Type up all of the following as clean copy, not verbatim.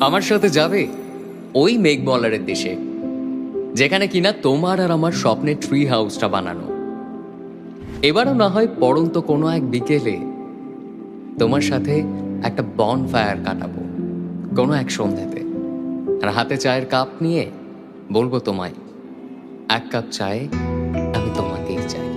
আমার সাথে যাবে ওই মেঘমলারের দেশে, যেখানে কিনা তোমার আর আমার স্বপ্নের ট্রি হাউসটা বানানো। এবারও না হয় পড়ন্ত কোনো এক বিকেলে তোমার সাথে একটা বন ফায়ার কাটাবো কোনো এক সন্ধ্যাতে, আর হাতে চায়ের কাপ নিয়ে বলবো তোমায়, এক কাপ চায়ে আমি তোমাকেই চাই।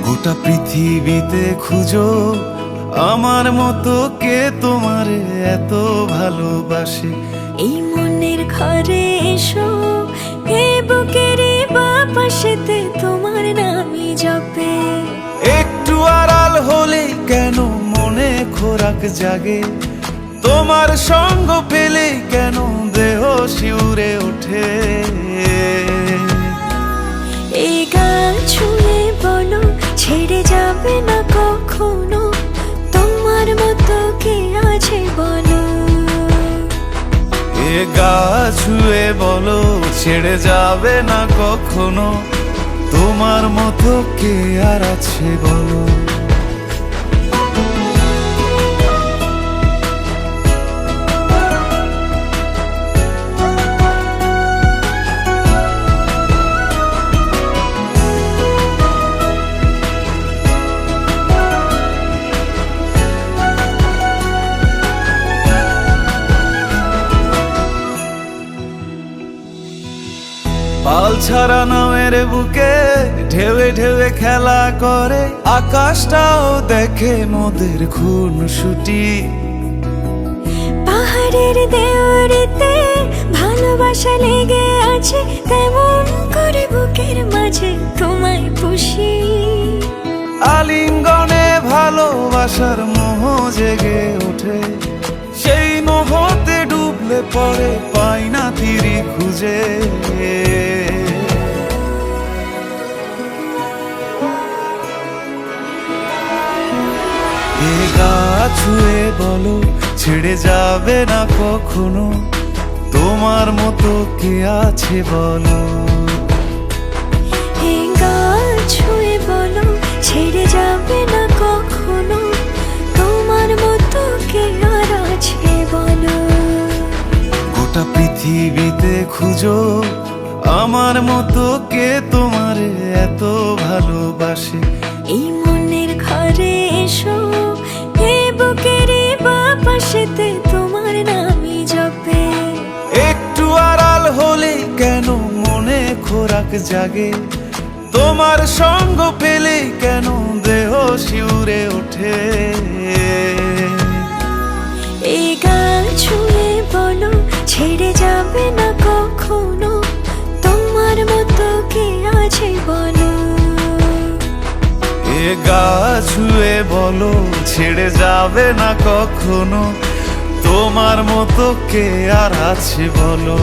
গোটা পৃথিবীতে খুঁজো আমার মতো কে তোমারে এত ভালোবাসে। এই মনের ঘরে এসো, এ বুকের বাপাশেতে তোমার নামই জপে। একটু আড়াল হলেই কেন মনে খোরাক জাগে, তোমার সঙ্গ পেলেই কেন দেহ শিউরে ওঠে। এই গান ছুঁয়ে বলো ছেড়ে যাবে না কখনো, তোমার মতো কে আছে বলো। এ গা ছুঁয়ে বলো ছেড়ে যাবে না কখনো, তোমার মতো কে আর আছে বলো। পাল ছাড়া নামের বুকে ঢেউে ঢেউে খেলা করে, আকাশটাও দেখে মোদের খুনসুটি। পাহাড়ের দেওয়ারিতে ভালোবাসা লেগে আছে, তেমন করে বুকের মাঝে তোমায় পুষি। আলিঙ্গনে ভালোবাসার মোহ জেগে ওঠে, সেই মোহতে ডুবলে পরে পাই না তীরি খুঁজে। এ গা ছুঁয়ে বলো ছেড়ে যাবে না কখনো, তোমার মতো কে আছে বলো। এ গা ছুঁয়ে বলো ছেড়ে যাবে না কখনো, তোমার মতো কে আর আছে বলো। গোটা পৃথিবীতে খুঁজো আমার মতো কে তোমারে এত ভালোবাসে। এই মনের ঘরে এসো, এ বুকের বাপাশেতে তোমার নামই জপে। একটু আড়াল হলেই কেন মনে খোরাক জাগে, তোমার সঙ্গ পেলেই কেন দেহ শিউরে ওঠে। এই গান ছুঁয়ে বলো ছেড়ে যাবে না কখনো, তোমার মতো কে আছে বলো। এ গা ছুঁয়ে বলো ছেড়ে যাবে না কখনো, তোমার মতো কে আর আছে বলো।